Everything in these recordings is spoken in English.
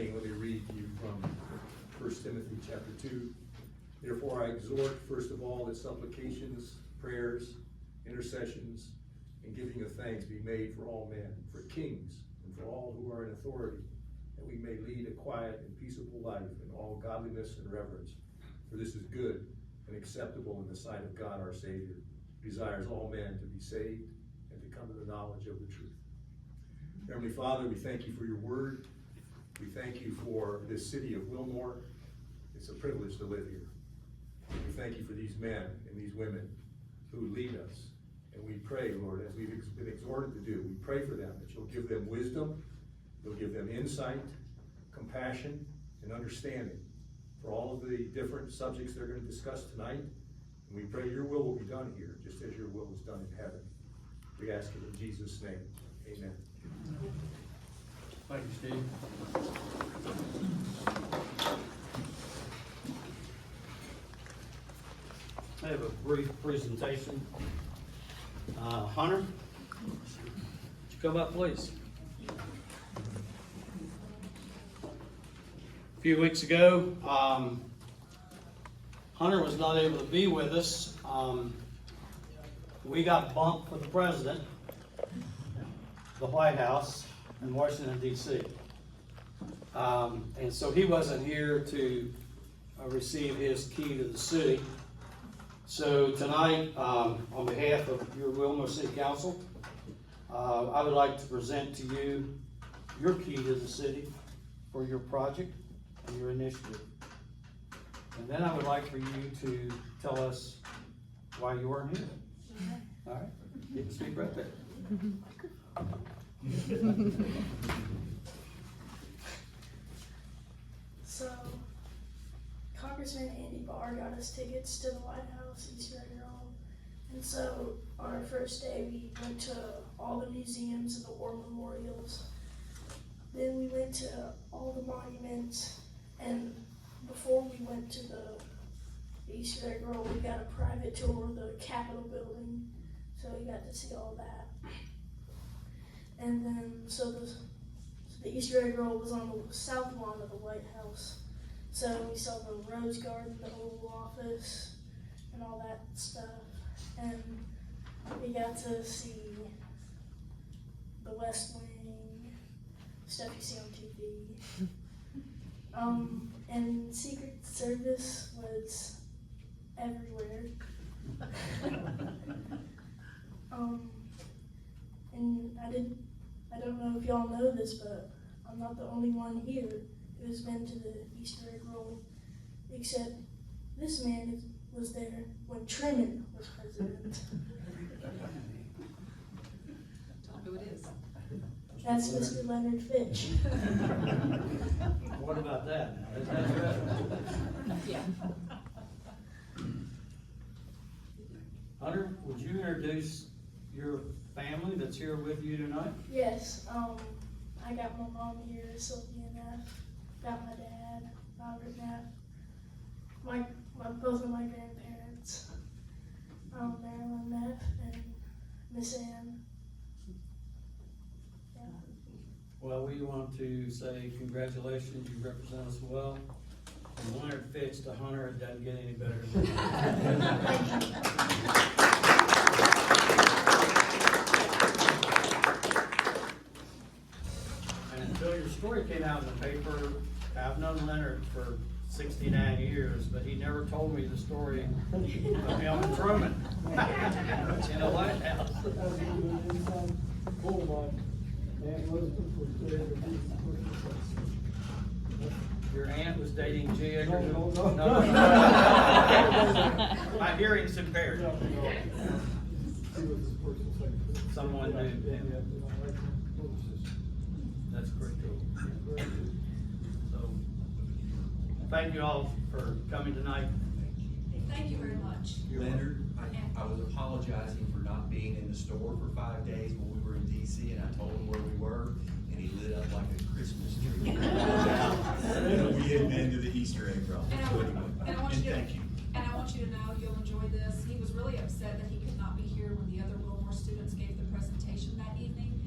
saying, let me read to you from 1 Timothy chapter 2. Therefore I exhort, first of all, that supplications, prayers, intercessions, and giving of thanks be made for all men, for kings, and for all who are in authority, that we may lead a quiet and peaceable life in all godliness and reverence. For this is good and acceptable in the sight of God our Savior, who desires all men to be saved and to come to the knowledge of the truth. Heavenly Father, we thank you for your word. We thank you for this city of Wilmore. It's a privilege to live here. We thank you for these men and these women who lead us. And we pray, Lord, as we've been exhorted to do, we pray for them, that you'll give them wisdom, you'll give them insight, compassion, and understanding for all of the different subjects they're going to discuss tonight. And we pray your will be done here, just as your will is done in heaven. We ask it in Jesus' name. Amen. Thank you, Steve. I have a brief presentation. Hunter, would you come up, please? A few weeks ago, Hunter was not able to be with us. We got bumped for the president, the White House in Washington, D.C. And so he wasn't here to receive his key to the city. So tonight, on behalf of your Wilmore City Council, I would like to present to you your key to the city for your project and your initiative. And then I would like for you to tell us why you weren't here. All right, get the seat right there. So, Congressman Andy Barr got us tickets to the White House, Easter egg roll. And so, on our first day, we went to all the museums and the war memorials. Then we went to all the monuments, and before we went to the Easter egg roll, we got a private tour of the Capitol building, so we got to see all that. And then, so the Easter egg roll was on the south lawn of the White House. So we saw the Rose Garden, the Oval Office, and all that stuff. And we got to see the West Wing, stuff you see on TV. And Secret Service was everywhere. And I don't know if y'all know this, but I'm not the only one here who has been to the Easter egg roll, except this man was there when Truman was president. Who it is? That's Mr. Leonard Fitch. What about that? That's right. Yeah. Hunter, would you introduce your family that's here with you tonight? Yes, I got my mom here, Sylvia Neff. Got my dad, Robert Neff. Both of my grandparents, Marilyn Neff and Miss Ann. Yeah. Well, we want to say congratulations, you represent us well. From Leonard Fitch to Hunter, it doesn't get any better than that. And until your story came out in the paper, I've known Leonard for 69 years, but he never told me the story of him and Truman in the White House. Your aunt was dating J. Edgar? No. My hearing's impaired. Someone knew him. That's pretty cool. So, thank you all for coming tonight. Thank you very much. Leonard, I was apologizing for not being in the store for 5 days when we were in DC, and I told him where we were, and he lit up like a Christmas tree. We had been to the Easter egg roll. And I want Thank you. And I want you to know you'll enjoy this. He was really upset that he could not be here when the other Wilmore students gave the presentation that evening.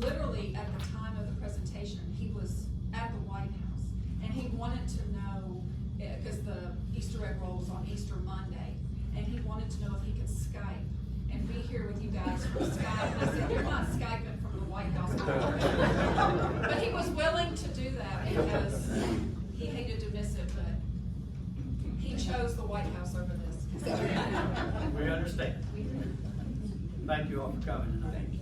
Literally at the time of the presentation, he was at the White House, and he wanted to know, because the Easter egg roll was on Easter Monday, and he wanted to know if he could Skype and be here with you guys from Skype. And I said, you're not Skyping from the White House. But he was willing to do that because he hated to miss it, but he chose the White House over this. We understand. Thank you all for coming tonight. Thank you.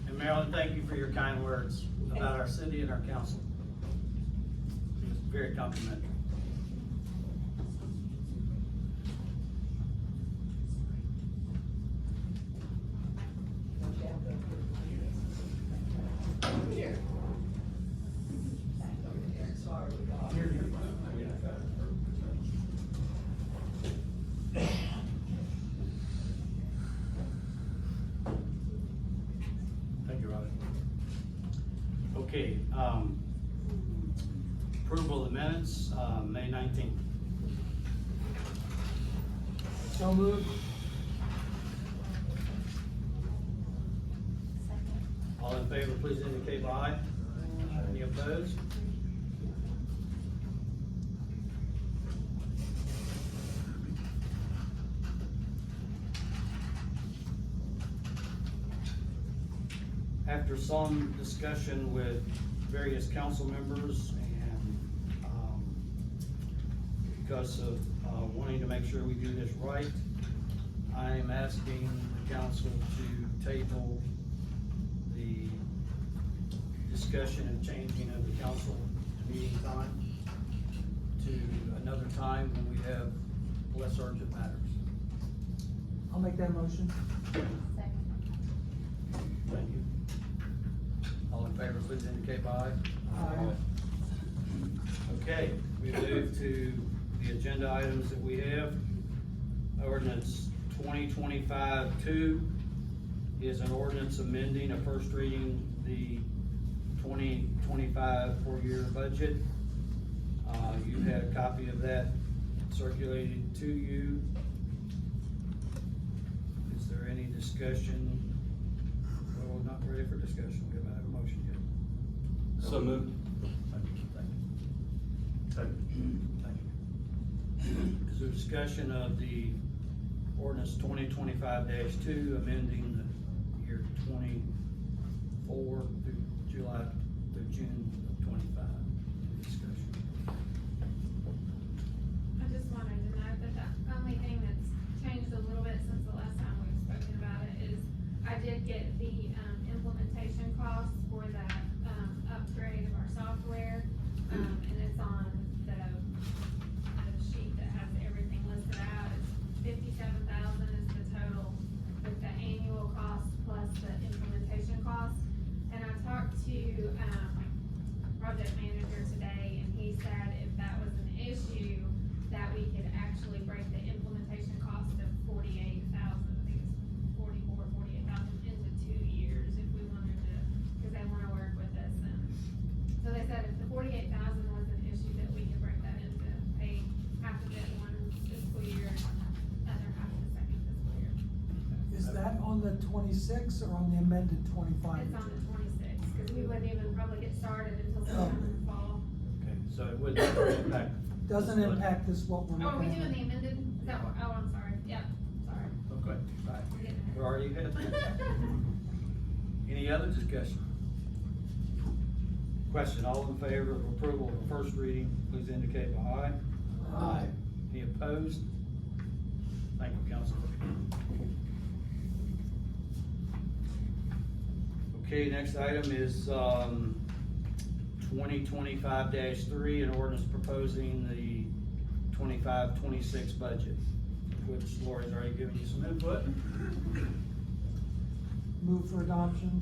And Marilyn, thank you for your kind words about our city and our council. It's very complimentary. Thank you, Robin. Okay, approval of the minutes, May 19th. So moved. All in favor, please indicate by aye. Any opposed? After some discussion with various council members and, because of, wanting to make sure we do this right, I am asking the council to table the discussion and changing of the council meeting time to another time when we have less urgent matters. I'll make that motion. Thank you. All in favor, please indicate by aye. Aye. Okay, we move to the agenda items that we have. Ordinance 2025-2 is an ordinance amending a first reading the 2025 four-year budget. You had a copy of that circulated to you. Is there any discussion? Well, we're not ready for discussion. We haven't had a motion yet. So moved. Thank you. Thank you. Is there discussion of the ordinance 2025-2 amending the year 24 through July through June of 25? Any discussion? I just wanted to note that the only thing that's changed a little bit since the last time we've spoken about it is I did get the, implementation costs for that, upgrade of our software. And it's on the sheet that has everything listed out. It's $57,000 is the total with the annual cost plus the implementation cost. And I talked to, project manager today, and he said if that was an issue, that we could actually break the implementation cost of $48,000, I think it's 48,000 into 2 years if we wanted to, because they wanna work with us. And so they said if the 48,000 was an issue, that we could break that into pay half of it one fiscal year and the other half of the second fiscal year. Is that on the 26 or on the amended 25? It's on the 26, because we wouldn't even probably get started until sometime in the fall. Okay, so it would impact. Doesn't impact this what we're Oh, are we looking doing at. the amended? Is that what, oh, I'm sorry, yeah, sorry. Okay, right. We're getting We're there. already ahead. Any other discussion? Question, all in favor of approval of the first reading, please indicate by aye. Aye. Any opposed? Thank you, council. Okay, next item is, 2025-3, an ordinance proposing the 25-26 budget, which Lori's already given you some input. Move for adoption,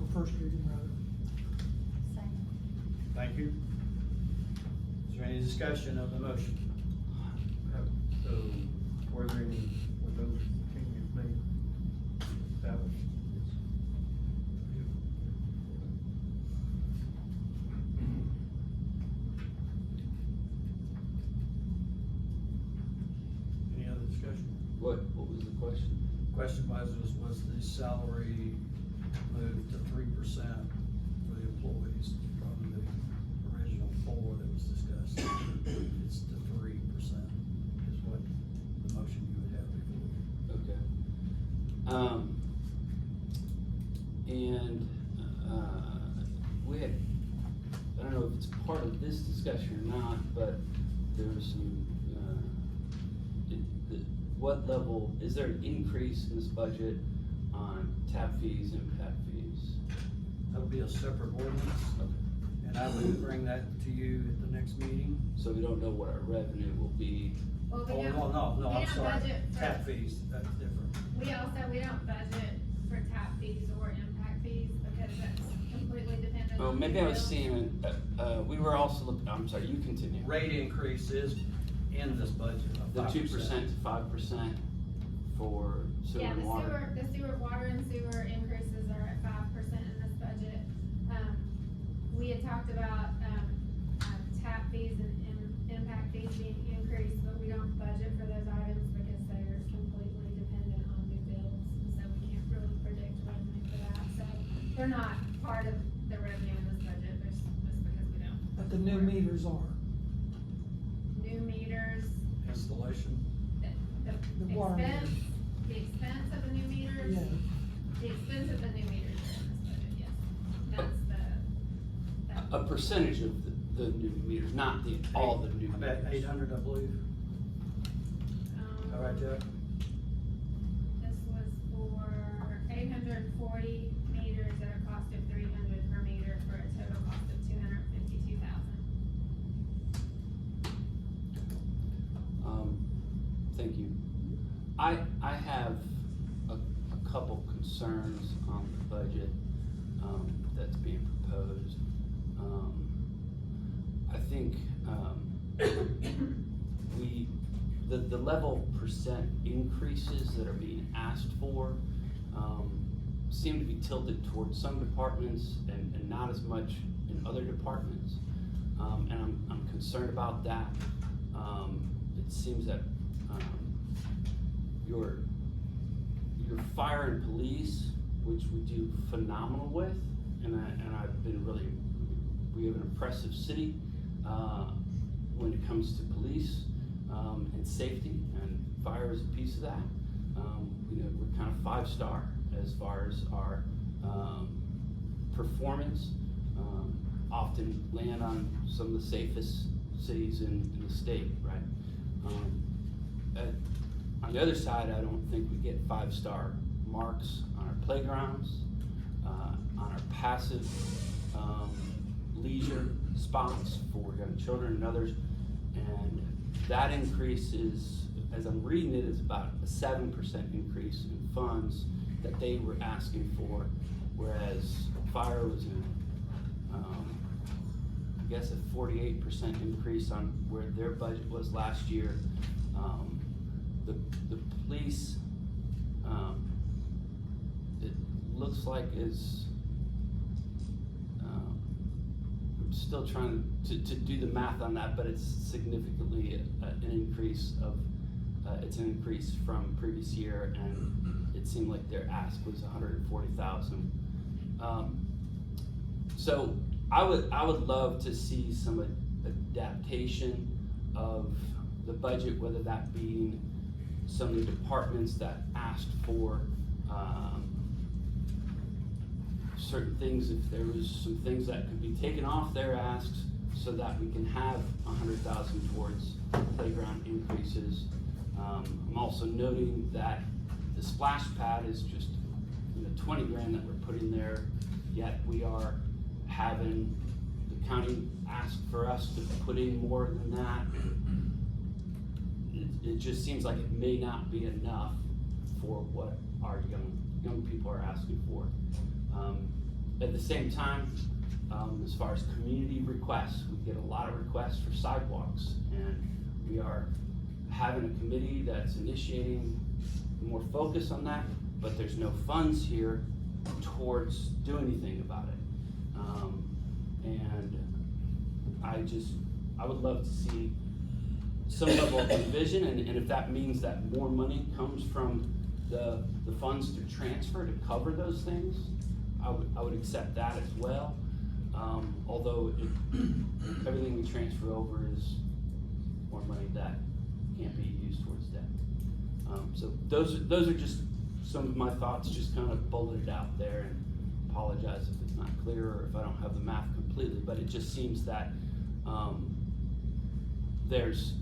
or first reading rather. Thank you. Is there any discussion of the motion? So, were there any, were those changes made? That was. Any other discussion? What was the question? Question was the salary moved to 3% for the employees from the And, we had, I don't know if it's part of this discussion or not, but there was some, what level, is there an increase in this budget on tap fees, impact fees? That would be a separate ordinance, and I would bring that to you at the next meeting. So we don't know what our revenue will be. Well, we Oh, don't, no, we I'm don't sorry, budget for- tap fees, that's different. we don't budget for tap fees or impact fees because that's completely dependent Well, on. maybe the I was bill. seeing, we were also looking, I'm sorry, you continue. Rate increase is in this budget of The 5%. 2% to 5% for sewer Yeah, and water. the sewer, water and sewer increases are at 5% in this budget. We had talked about, tap fees and impact fees being increased, but we don't budget for those items because they're completely dependent on new bills. So we can't really predict revenue for that, so they're not part of the revenue in this budget, just because we don't. But the new meters are. New meters, Installation. The water expense, meters. the expense of the new meters. Yeah. The expense of the new meters are in this budget, yes. That's A percentage of the new meters, not all the new About meters. 800, I believe. All right, Jeff? This was for 840 meters at a cost of 300 per meter for a total cost of 252,000. Thank you. I have a couple concerns on the budget, that's being proposed. I think, the level of percent increases that are being asked for, seem to be tilted towards some departments and not as much in other departments. And I'm concerned about that. It seems that, your fire and police, which we do phenomenal with, and I've been really, we have an impressive city, when it comes to police, and safety, and fire is a piece of that. You know, we're kind of 5-star as far as our, performance, often land on some of the safest cities in the state, right? On the other side, I don't think we get 5-star marks on our playgrounds, on our passive, leisure spots for young children and others. And that increase is, as I'm reading it, is about a 7% increase in funds that they were asking for, whereas fire was in, I guess a 48% increase on where their budget was last year. The police, it looks like is, I'm still trying to do the math on that, but it's significantly an increase of, it's an increase from previous year, and it seemed like their ask was 140,000. So I would love to see some adaptation of the budget, whether that being some of the departments that asked for certain things, if there was some things that could be taken off their asks so that we can have 100,000 towards playground increases. I'm also noting that the splash pad is just, 20 grand that we're putting there, yet we are having the county ask for us to put in more than that. It just seems like it may not be enough for what our young people are asking for. At the same time, as far as community requests, we get a lot of requests for sidewalks, and we are having a committee that's initiating more focus on that, but there's no funds here towards doing anything about it. And I would love to see some level of revision, and if that means that more money comes from the funds to transfer to cover those things, I would accept that as well. Although everything we transfer over is more money that can't be used towards debt. So those are just some of my thoughts, just kind of bulleted out there, and apologize if it's not clear or if I don't have the math completely, but it just seems that, there's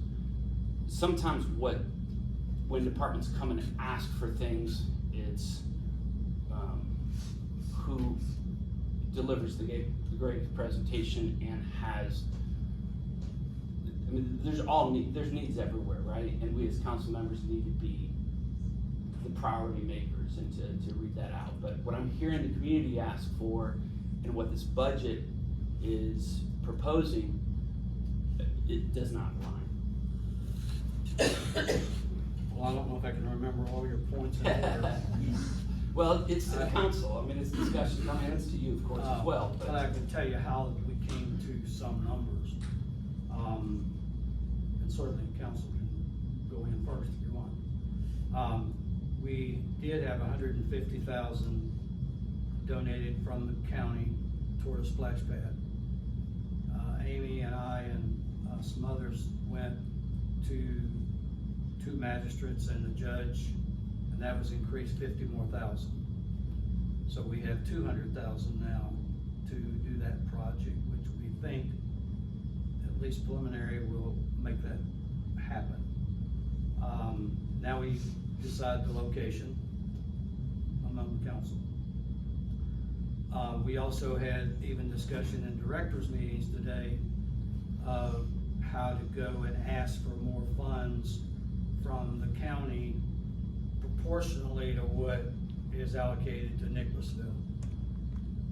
sometimes when departments come in and ask for things, it's, who delivers the great presentation and has, I mean, there's needs everywhere, right? And we as council members need to be the priority makers and to read that out. But what I'm hearing the community ask for and what this budget is proposing, it does not align. Well, I don't know if I can remember all your points in order. Well, it's to the council, I mean, it's discussion, I mean, it's to you, of course, as well, But I can tell you how we came to some numbers. And certainly the council can go in first if you want. We did have $150,000 donated from the county toward a splash pad. Amy and I and some others went to two magistrates and the judge, and that was increased 50 more thousand. So we have 200,000 now to do that project, which we think, at least preliminary, will make that happen. Now we decide the location among the council. We also had even discussion in directors meetings today of how to go and ask for more funds from the county proportionally to what is allocated to Nicholasville.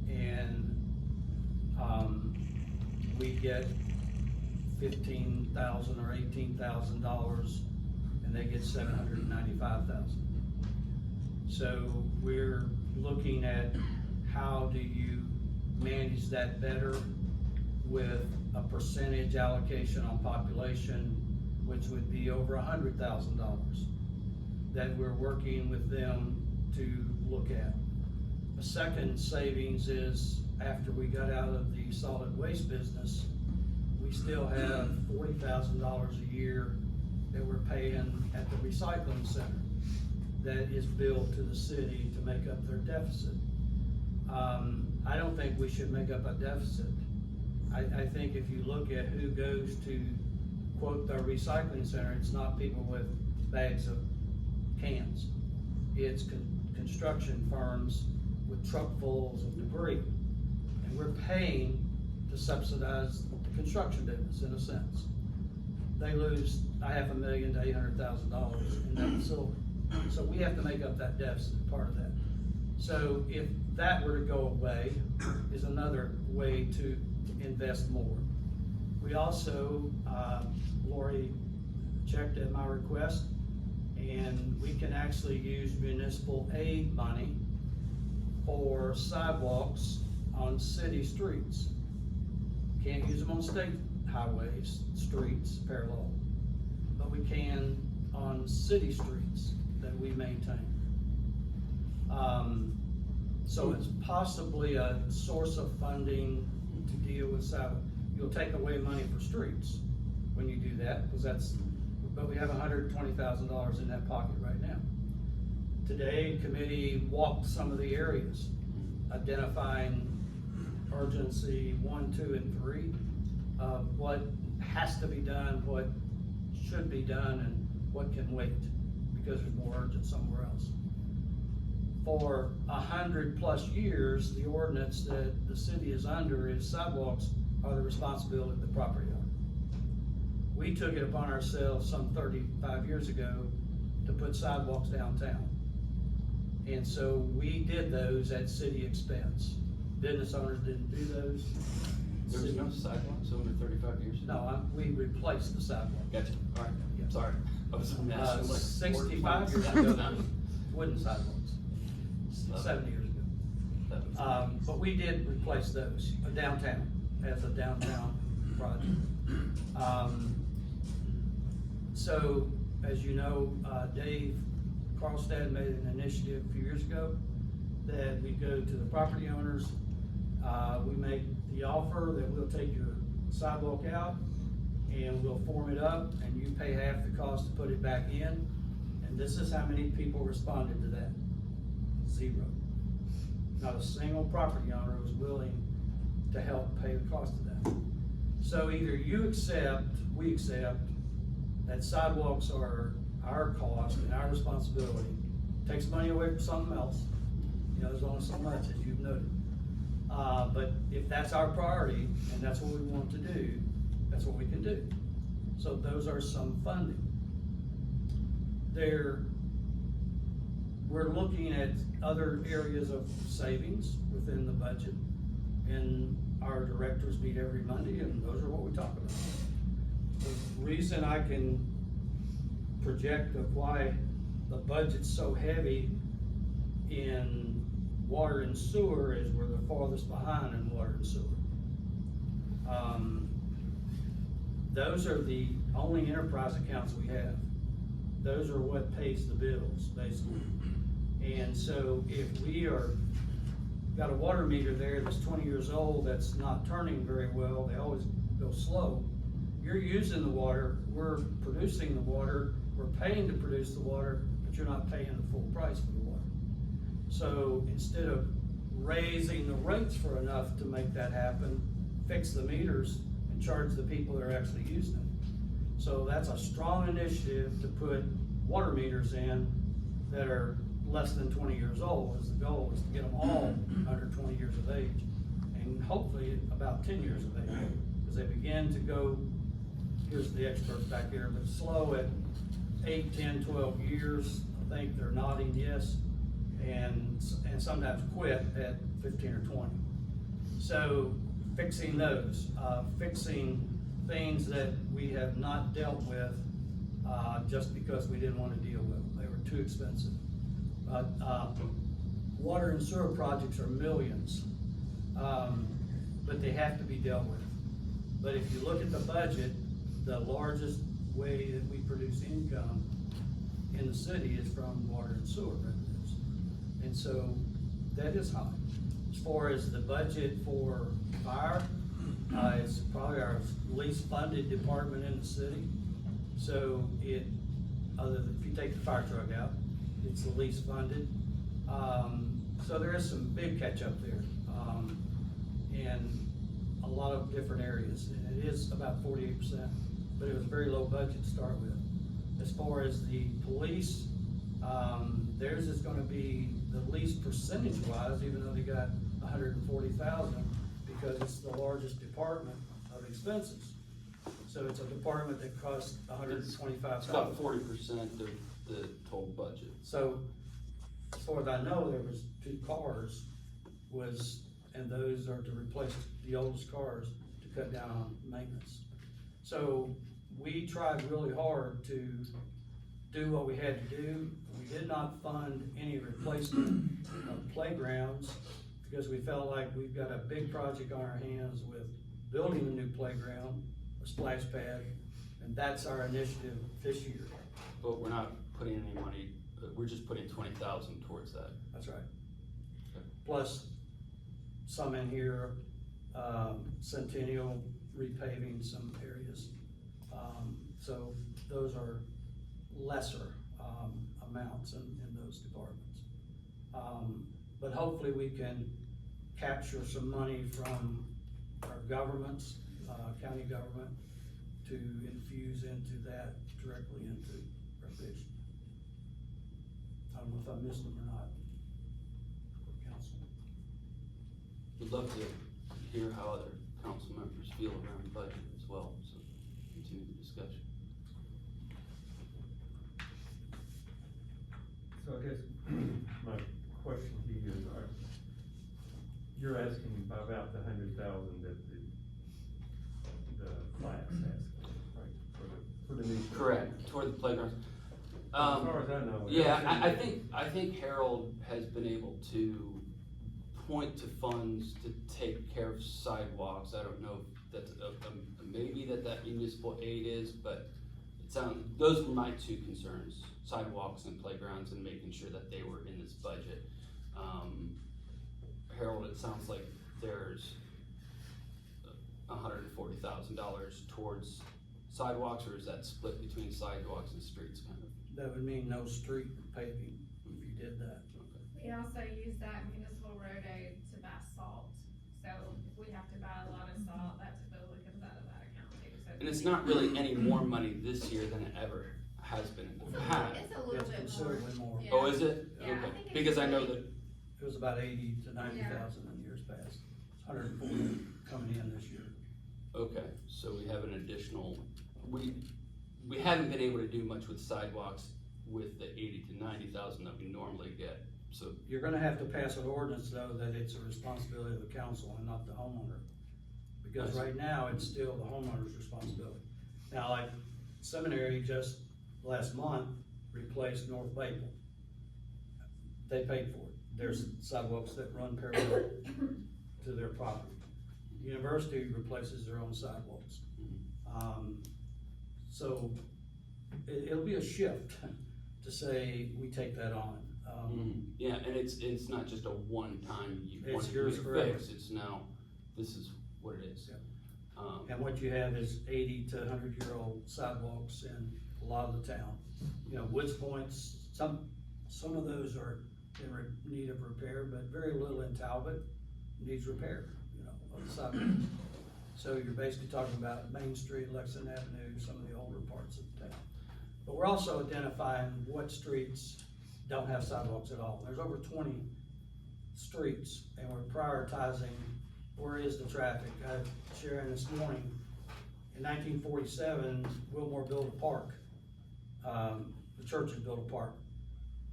And we get $15,000 or $18,000 and they get $795,000. So we're looking at how do you manage that better with a percentage allocation on population, which would be over $100,000 that we're working with them to look at. The second savings is after we got out of the solid waste business, we still have $40,000 a year that we're paying at the recycling center that is billed to the city to make up their deficit. I don't think we should make up a deficit. I think if you look at who goes to, quote, the recycling center, it's not people with bags of cans. It's construction firms with truckfuls of debris. And we're paying to subsidize the construction business in a sense. They lose $500,000 to $800,000 in that facility. So we have to make up that deficit, part of that. So if that were to go away, is another way to invest more. We also, Lori checked at my request, and we can actually use municipal aid money for sidewalks on city streets. Can't use them on state highways, streets, parallel, but we can on city streets that we maintain. So it's possibly a source of funding to deal with sidewalk. You'll take away money for streets when you do that, because but we have $120,000 in that pocket right now. Today, committee walked some of the areas, identifying urgency 1, 2, and 3, what has to be done, what should be done, and what can wait, because there's more urgent somewhere else. For 100+ years, the ordinance that the city is under is sidewalks are the responsibility of the property owner. We took it upon ourselves some 35 years ago to put sidewalks downtown. And so we did those at city expense. Business owners didn't do those. There was no sidewalks over 35 years ago? No, we replaced the sidewalk. Gotcha, all right, Yeah. sorry. I was asking like 65 years ago, wooden sidewalks. 70 years ago. But we did replace those downtown, as a downtown project. So, as you know, Dave Carlstad made an initiative a few years ago that we go to the property owners, we make the offer that we'll take your sidewalk out and we'll form it up and you pay half the cost to put it back in. And this is how many people responded to that. 0. Not a single property owner was willing to help pay the cost of that. So either you accept, we accept, that sidewalks are our cost and our responsibility, takes money away from something else, you know, there's only so much, as you've noted. But if that's our priority, and that's what we want to do, that's what we can do. So those are some funding. We're looking at other areas of savings within the budget, and our directors meet every Monday, and those are what we talk about. The reason I can project of why the budget's so heavy in water and sewer is we're the farthest behind in water and sewer. Those are the only enterprise accounts we have. Those are what pays the bills, basically. And so if we got a water meter there that's 20 years old, that's not turning very well, they always go slow. You're using the water, we're producing the water, we're paying to produce the water, but you're not paying the full price for the water. So instead of raising the rates for enough to make that happen, fix the meters and charge the people that are actually using them. So that's a strong initiative to put water meters in that are less than 20 years old, as the goal is to get them all under 20 years of age, and hopefully about 10 years of age, because they begin to go, here's the experts back here, but slow at 8, 10, 12 years. I think they're nodding yes, and sometimes quit at 15 or 20. So fixing those, fixing things that we have not dealt with just because we didn't want to deal with them. They were too expensive. Water and sewer projects are millions, but they have to be dealt with. But if you look at the budget, the largest way that we produce income in the city is from water and sewer revenues. And so that is high. As far as the budget for fire, it's probably our least funded department in the city. So if you take the fire truck out, it's the least funded. So there is some big catch up there, and a lot of different areas. And it is about 48%, but it was a very low budget to start with. As far as the police, theirs is gonna be the least percentage-wise, even though they got 140,000, because it's the largest department of expenses. So it's a department that costs It's 125,000. about 40% of the total budget. So, as far as I know, there was 2 cars and those are to replace the oldest cars to cut down on maintenance. So, we tried really hard to do what we had to do. We did not fund any replacement of playgrounds because we felt like we've got a big project on our hands with building a new playground, a splash pad, and that's our initiative this year. But we're not putting any money, we're just putting 20,000 towards that. That's right. Okay. Plus, some in here, Centennial repaving some areas. So those are lesser, amounts in those departments. But hopefully we can capture some money from our governments, county government, to infuse into that directly into recreation. I don't know if I missed them or not. Council. We'd love to hear how other council members feel around the budget as well, so continue the discussion. So I guess my question to you is, you're asking about the 100,000 that the class asked, right, for the new. Correct, toward the playgrounds. As far as I know. Yeah, I think Harold has been able to point to funds to take care of sidewalks. I don't know if that's maybe that municipal aid is, but it sounds, those were my 2 concerns, sidewalks and playgrounds, and making sure that they were in this budget. Harold, it sounds like there's $140,000 towards sidewalks, or is that split between sidewalks and streets kind of? That would mean no street paving if you did that. Okay. We also use that municipal road aid to buy salt, so if we have to buy a lot of salt, that typically comes out of that account too, so. And it's not really any more money this year than it ever has been in the past. It's a little It's bit more. considerably more. Yeah. Oh, is it? Yeah, I Okay. think it's Because I know really- that, It was about 80 to 90,000 in years past. It's 140 coming in this year. okay, so we have an additional, we haven't been able to do much with sidewalks with the 80 to 90,000 that we normally get, so. You're gonna have to pass an ordinance though, that it's a responsibility of the council and not the homeowner. Because right now, it's still the homeowner's responsibility. Now, like seminary just last month replaced North Maple. They paid for it. There's sidewalks that run parallel to their property. University replaces their own sidewalks. So it'll be a shift to say we take that on. Yeah, and it's not just a one-time, It's yours forever. fix, it's now, this is what it is. Yeah. Um, And what you have is 80 to 100-year-old sidewalks in a lot of the town. You know, Woods Point's, some of those are in need of repair, but very little in Talbot needs repair, you know, of the sidewalks. So you're basically talking about Main Street, Lexington Avenue, some of the older parts of town. But we're also identifying what streets don't have sidewalks at all. There's over 20 streets, and we're prioritizing where is the traffic. I was sharing this morning, in 1947, Wilmore built a park. The churches built a park.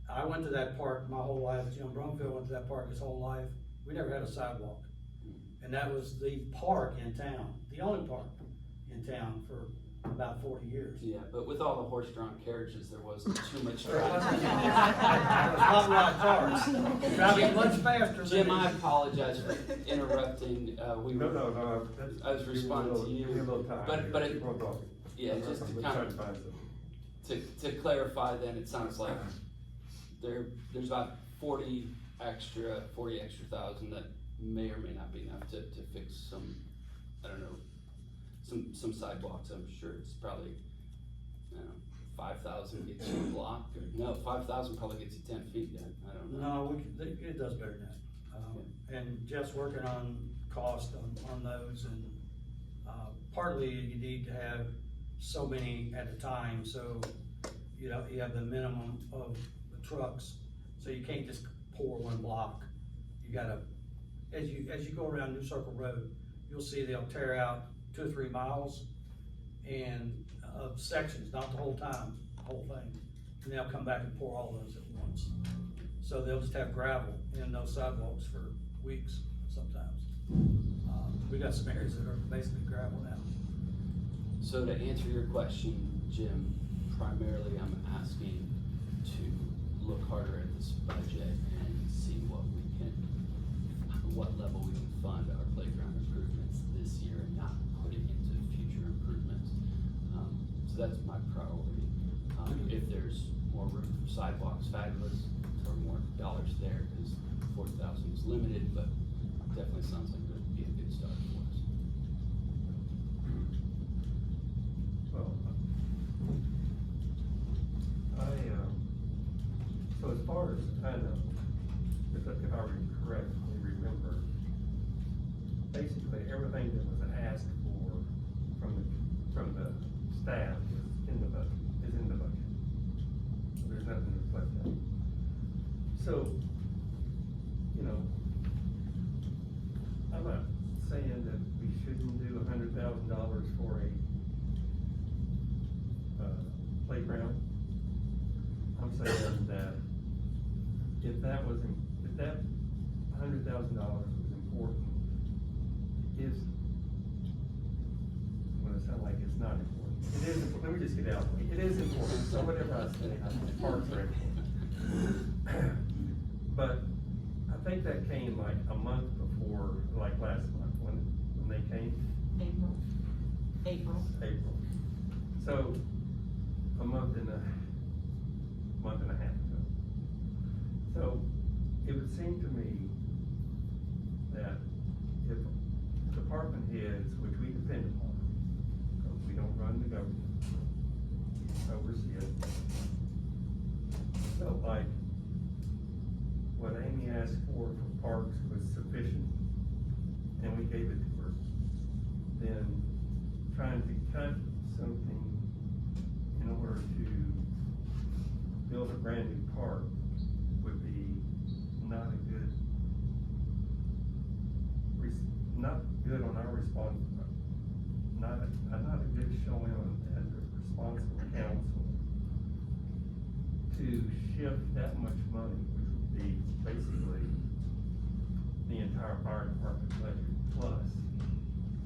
I went to that park my whole life. Jim Brumfield went to that park his whole life. We never had a sidewalk. And that was the park in town, the only park in town for about 40 years. Yeah, but with all the horse-drawn carriages, there wasn't too much There wasn't- traffic. There was not a lot of cars. Driving much faster than. Jim, I apologize for interrupting, No, that's. I was responding to you, Give me a little time. but it- Keep on talking. yeah, just to We're kind trying of, to find something. to clarify then, it sounds like there's about 40 extra thousand that may or may not be enough to fix some, I don't know, some sidewalks. I'm sure it's probably, I don't know, 5,000 gets you a block, or, no, 5,000 probably gets you 10 feet then, I don't know. No, it does better than that. And Jeff's working on cost on those, and, partly you need to have so many at a time, so, you know, you have the minimum of the trucks, so you can't just pour one block. You gotta, as you go around New Circle Road, you'll see they'll tear out 2 or 3 miles and, of sections, not the whole time, the whole thing. And they'll come back and pour all those at once. So they'll just have gravel in those sidewalks for weeks sometimes. We got some areas that are basically gravel now. So to answer your question, Jim, primarily I'm asking to look harder at this budget and see what level we can fund our playground improvements this year and not put it into future improvements. So that's my priority. If there's more room for sidewalks, fabulous, or more dollars there, because 40,000 is limited, but definitely sounds like it would be a good start for us. Well, so as far as I know, if I correctly remember, basically everything that was asked for from the staff is in the budget. There's nothing to reflect that. So, you know, I'm not saying that we shouldn't do $100,000 for a playground. I'm saying that if that $100,000 was important, is, I'm gonna sound like it's not important. It is important. Let me just get out. It is important. So whatever I say, parks are important. But I think that came like a month before, like last month, when they came. April. So, a month and a half ago. So, it would seem to me that if department heads, which we depend upon, because we don't run the government, oversee it, felt like what asked for parks was sufficient, and we gave it to her, then trying to cut something in order to build a brand new park would be not a good, not good on our response, not a good showing on, as a responsible council to shift that much money, which would be basically the entire fire department budget plus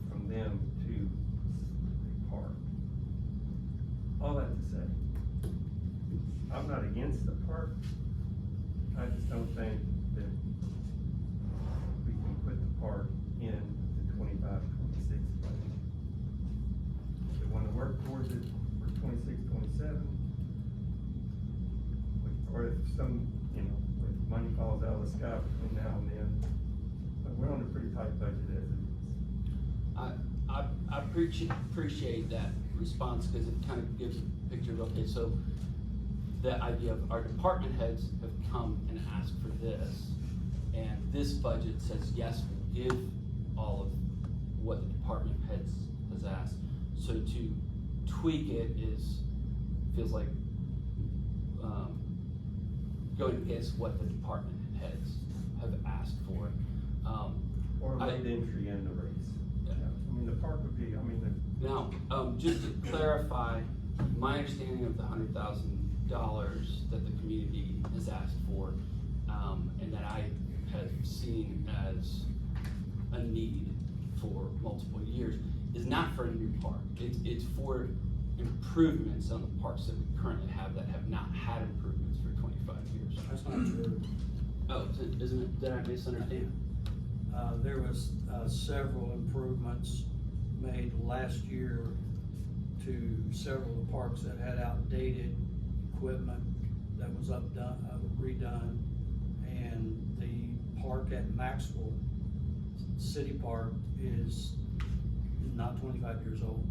from them to the park. All that to say, I'm not against the park. I just don't think that we can put the park in the 25-26 budget. If we wanna work towards it for 26-27, or if some, you know, if money falls out of the sky between now and then, but we're on a pretty tight budget as it is. I appreciate that response, because it kind of gives a picture of, okay, so the idea of our department heads have come and asked for this, and this budget says, yes, we'll give all of what the department heads has asked. So to tweak it feels like, going against what the department heads have asked for. Or late entry in the race. Yeah. I mean, the park would be, Now, just to clarify, my understanding of the $100,000 that the community has asked for, and that I have seen as a need for multiple years, is not for a new park. It's for improvements on the parks that we currently have that have not had improvements for 25 years. That's not true. Oh, isn't it, did I misunderstand? There was, several improvements made last year to several of the parks that had outdated equipment that was redone. And the park at Maxwell City Park is not 25 years old.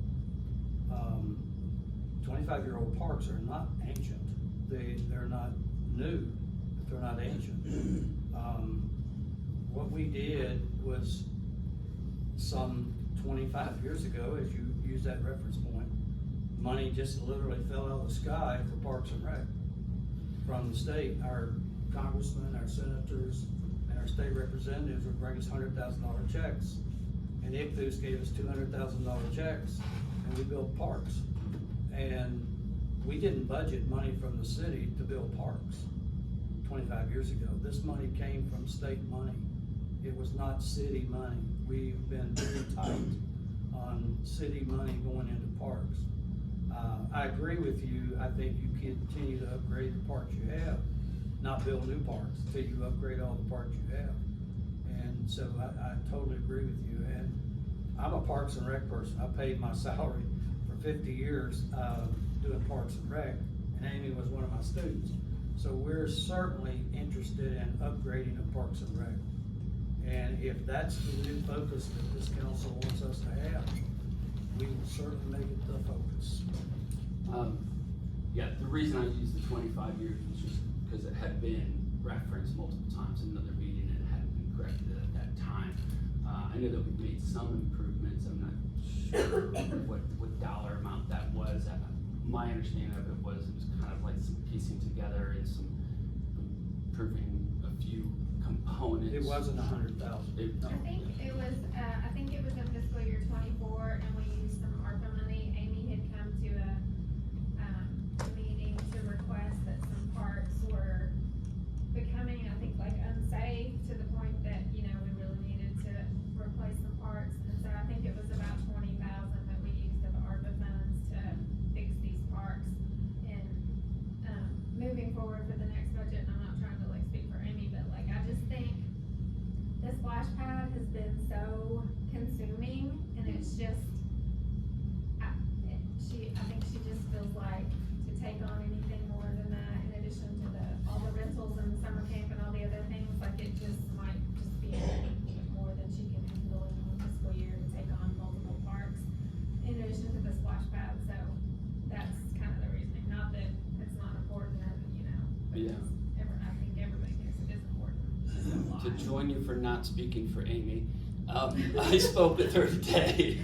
25-year-old parks are not ancient. They're not new, but they're not ancient. What we did was some 25 years ago, as you use that reference point, money just literally fell out of the sky for Parks and Rec from the state. Our congressmen, our senators, and our state representatives would bring us $100,000 checks. And ICTUS gave us $200,000 checks, and we built parks. And we didn't budget money from the city to build parks 25 years ago. This money came from state money. It was not city money. We've been very tight on city money going into parks. I agree with you. I think you continue to upgrade the parks you have, not build new parks until you upgrade all the parks you have. And so I totally agree with you. And I'm a Parks and Rec person. I paid my salary for 50 years doing Parks and Rec, and Amy was one of my students. So we're certainly interested in upgrading of Parks and Rec. And if that's the new focus that this council wants us to have, we will certainly make it the focus. Yeah, the reason I used the 25 years was just because it had been referenced multiple times in another meeting and it hadn't been corrected at that time. I know that we made some improvements. I'm not sure what dollar amount that was. My understanding of it was kind of like some piecing together and some improving a few components. It wasn't 100,000. No. I think it was in fiscal year 24, and we used some ARPA money. Amy had come to a meeting to request that some parks were becoming, I think, like unsafe to the point that, you know, we really needed to replace some parks. And so I think it was about 20,000 that we used of ARPA funds to fix these parks. And moving forward for the next budget, and I'm not trying to like speak for Amy, but like I just think the splash pad has been so consuming, and it's just, I think she just feels like to take on anything more than that, in addition to all the rentals and the summer camp and all the other things, like it just might just be more than she can handle in one fiscal year to take on multiple parks, in addition to the splash pad. So that's kind of the reasoning, not that it's not important, or, you know. to join you for not speaking for Amy. I spoke with her today.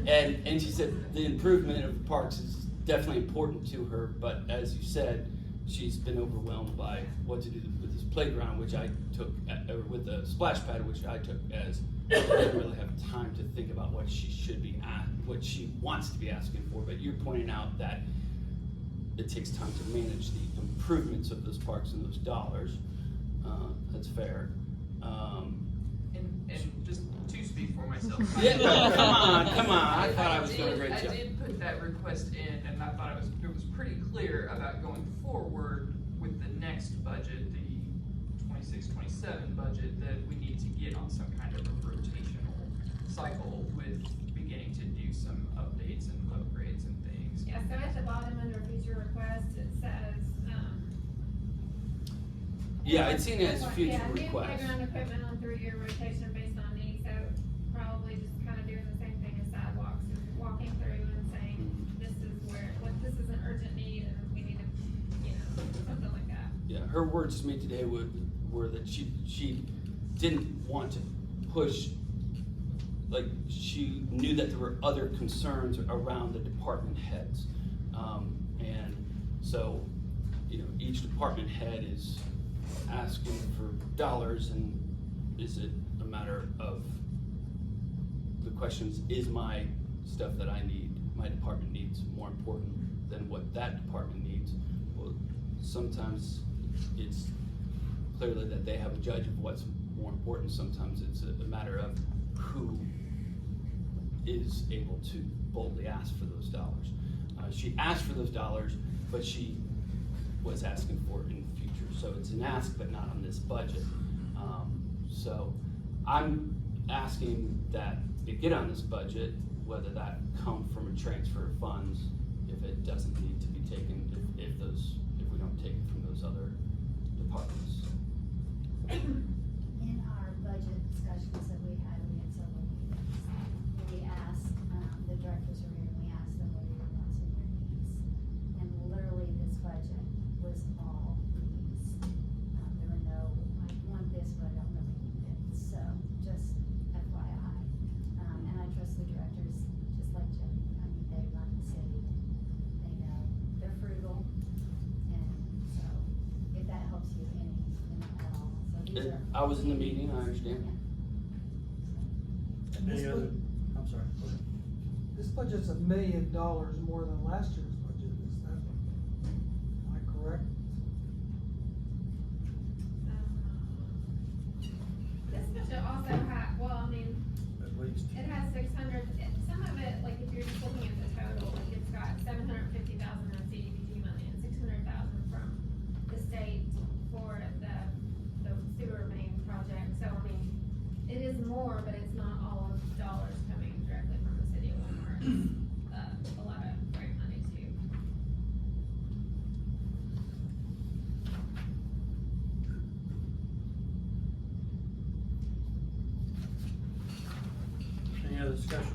And she said the improvement of the parks is definitely important to her, but as you said, she's been overwhelmed by what to do with this playground, which I took, or with the splash pad, which I took as, I didn't really have time to think about what she should be what she wants to be asking for, but you're pointing out that it takes time to manage the improvements of those parks and those dollars. That's fair. And just to speak for myself. Yeah, come on, I thought I was doing a great job. I did put that request in, and I thought it was pretty clear about going forward with the next budget, the 26-27 budget, that we need to get on some kind of a rotational cycle with beginning to do some updates and upgrades and things. Yeah, so at the bottom under future requests, it says, Yeah, I'd seen it as future yeah, new requests. playground equipment on 3-year rotation based on need, so probably just kind of doing the same thing as sidewalks, and walking through and saying, this is this is an urgent need, and we need to, something like that. Yeah, her words to me today were that she didn't want to push, like, she knew that there were other concerns around the department heads. And so, each department head is asking for dollars, and is it a matter of, the questions, is my stuff that I need, my department needs, more important than what that department needs? Well, sometimes it's clearly that they have a judge of what's more important. Sometimes it's a matter of who is able to boldly ask for those dollars. She asked for those dollars, but she was asking for it in the future. So it's an ask, but not on this budget. So I'm asking that it get on this budget, whether that come from a transfer of funds, if it doesn't need to be taken, if we don't take it from those other departments. In our budget discussions that we had several meetings, we asked, the directors are here, and we asked them what are your wants and your needs. And literally this budget was all needs. There were no, I want this, but I don't really need it, so just FYI. And I trust the directors, just like Jim, I mean, they run the city, they know, they're frugal, and so, if that helps you any at all, so these are. I was in the meeting, I understand. And this Any other, bud- I'm sorry, go ahead. This budget's $1 million more than last year's budget, is that, am I correct? This budget also had, At least. it has 600, some of it, like if you're just looking at the total, like it's got 750,000 in CDBG money and 600,000 from the state for the sewer main project. So, it is more, but it's not all of the dollars coming directly from the city of Wilmore. It's a lot of great money too. Any other discussion?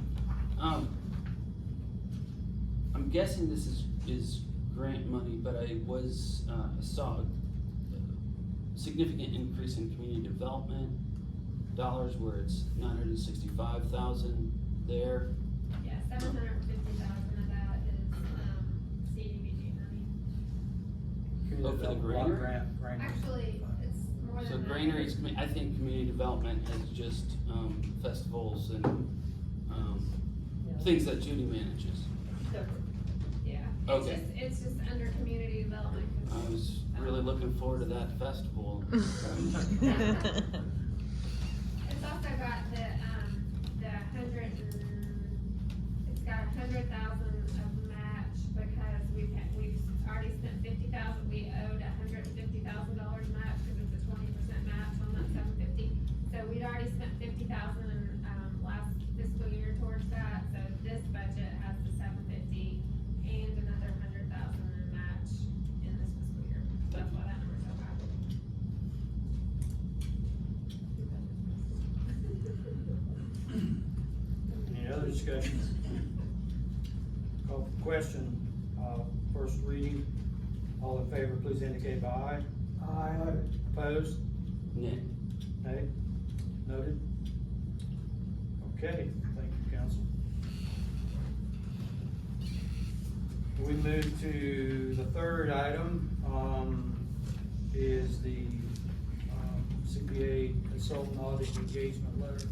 I'm guessing this is grant money, but I saw a significant increase in community development dollars, where it's 965,000 there. Yeah, 750,000 of that is, CDBG money. Oh, for the granary? Granary. Actually, it's more than So that. granaries, I think community development has just, festivals and, things that Judy manages. Yeah. Okay. It's just under community development. 'Cause, I was really looking forward to that festival. It's also got the 100,000 of match, because we've already spent 50,000, we owed $150,000 match, because it's a 20% match on that 750. So we'd already spent 50,000 in, last fiscal year towards that, so this budget has the 750 and another 100,000 in match in this fiscal year. That's why that number's so high. Any other discussion? Call for question, first reading, all in favor, please indicate by aye. Aye. Opposed? Nay. Nay? Noted? Okay, thank you, council. We move to the third item, is the, CPA consultant audit engagement letter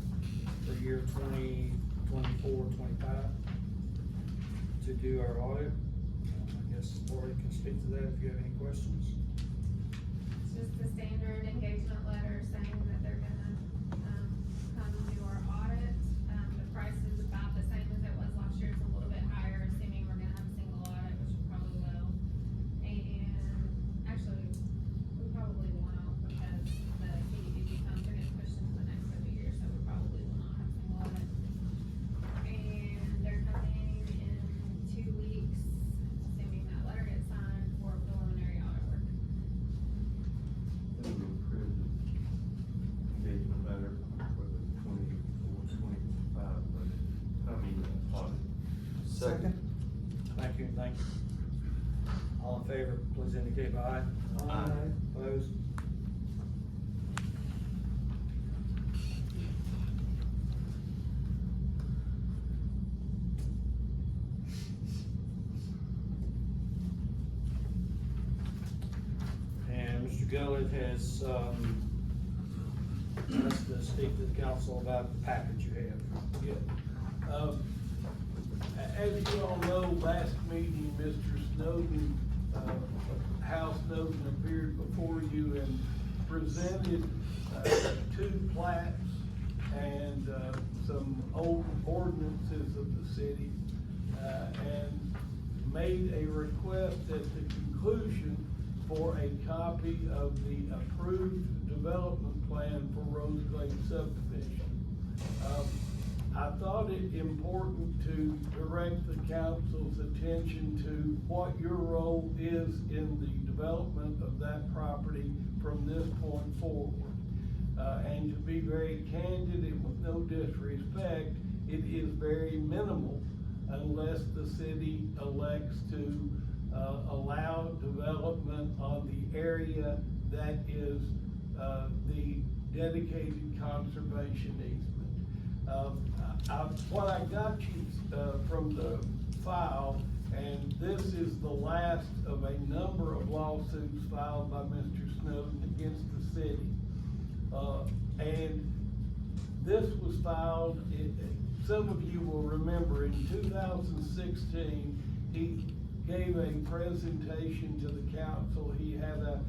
for year 2024-25 to do our audit. I guess Lori can speak to that if you have any questions. It's just the standard engagement letter saying that they're gonna, come do our audit. The price is about the same as it was last year, it's a little bit higher, assuming we're gonna have a single audit, which we probably will. And actually, we probably won't, because the CDBG funds are getting pushed into the next fiscal year, so we probably will not have a single audit. And they're coming in 2 weeks, assuming that letter gets signed for preliminary audit work. Then we approve the engagement letter for the 24-25 budget, audit. Second. Thank you, thank you. All in favor, please indicate by aye. Aye. Opposed? And Mr. Gullett has, asked to speak to the council about the package you have. Yeah. As you all know, last meeting, Mr. Snowden, House Snowden appeared before you and presented, 2 plats and, some old ordinances of the city, and made a request at the conclusion for a copy of the approved development plan for Rose Glade subdivision. I thought it important to direct the council's attention to what your role is in the development of that property from this point forward. And to be very candid and with no disrespect, it is very minimal unless the city elects to allow development on the area that is the dedicated conservation easement. What I got you from the file, and this is the last of a number of lawsuits filed by Mr. Snowden against the city. And this was filed, some of you will remember, in 2016, he gave a presentation to the council. He had a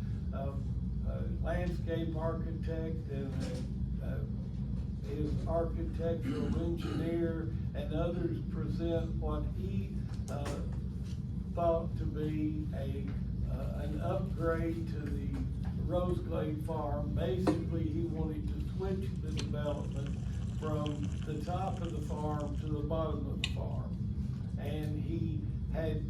landscape architect and his architectural engineer and others present what he thought to be an upgrade to the Rose Glade Farm. Basically, he wanted to switch the development from the top of the farm to the bottom of the farm. And he had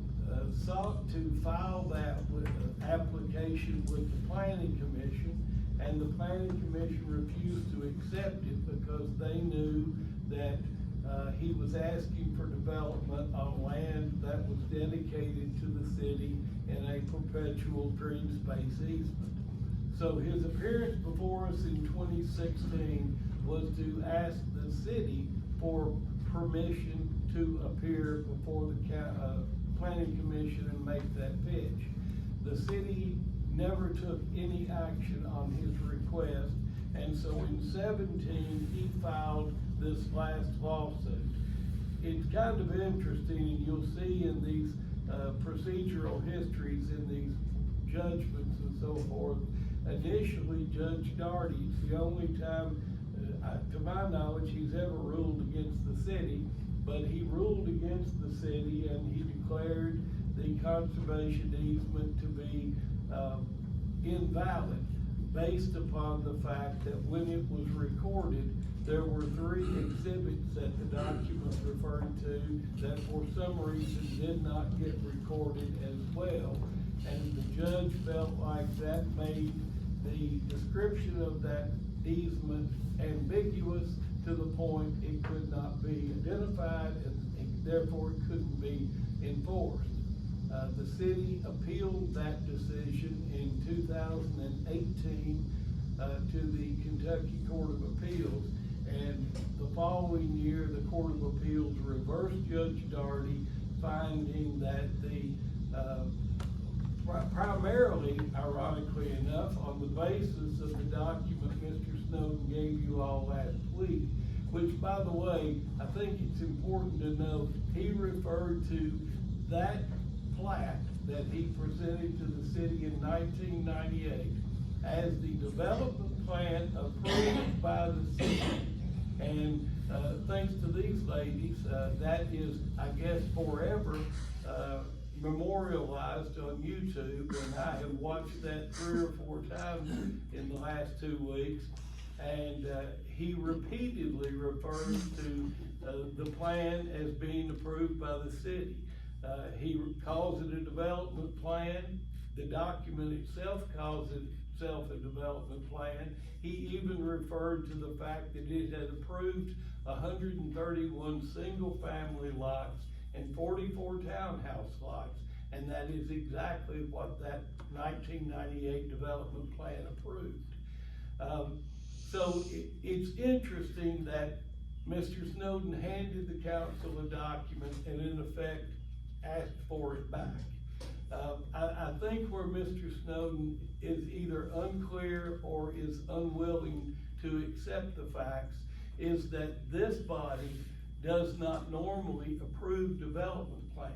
sought to file that with an application with the planning commission, and the planning commission refused to accept it because they knew that he was asking for development on land that was dedicated to the city in a perpetual green space easement. So his appearance before us in 2016 was to ask the city for permission to appear before the planning commission and make that pitch. The city never took any action on his request, and so in 17, he filed this last lawsuit. It's kind of interesting, and you'll see in these procedural histories, in these judgments and so forth. Initially, Judge Darty, the only time, to my knowledge, he's ever ruled against the city, but he ruled against the city and he declared the conservation easement to be invalid, based upon the fact that when it was recorded, there were 3 exhibits that the document referred to that for some reason did not get recorded as well. And the judge felt like that made the description of that easement ambiguous to the point it could not be identified, and therefore it couldn't be enforced. The city appealed that decision in 2018. to the Kentucky Court of Appeals. And the following year, the Court of Appeals reversed Judge Daugherty, finding that the, primarily, ironically enough, on the basis of the document Mr. Snowden gave you all last week, which, by the way, I think it's important to note, he referred to that plat that he presented to the city in 1998 as the development plan approved by the city. And thanks to these ladies, that is, I guess, forever memorialized on YouTube, and I have watched that 3 or 4 times in the last 2 weeks. And he repeatedly refers to the plan as being approved by the city. He calls it a development plan. The document itself calls itself a development plan. He even referred to the fact that it had approved 131 single-family lots and 44 townhouse lots, and that is exactly what that 1998 development plan approved. So it's interesting that Mr. Snowden handed the council a document and in effect asked for it back. I think where Mr. Snowden is either unclear or is unwilling to accept the facts is that this body does not normally approve development plans.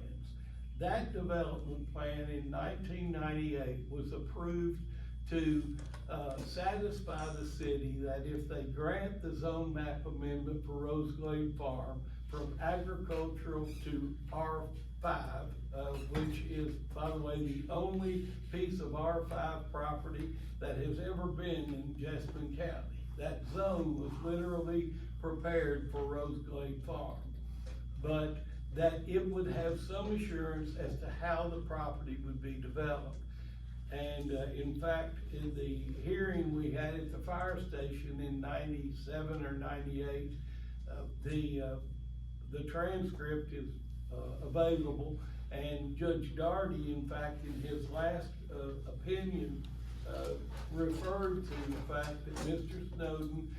That development plan in 1998 was approved to satisfy the city that if they grant the zone map amendment for Roseglade Farm from agricultural to R5, which is, by the way, the only piece of R5 property that has ever been in Jessamine County. That zone was literally prepared for Roseglade Farm. But that it would have some assurance as to how the property would be developed. And in fact, in the hearing we had at the fire station in 97 or 98, the transcript is available, and Judge Daugherty, in fact, in his last opinion, referred to the fact that Mr. Snowden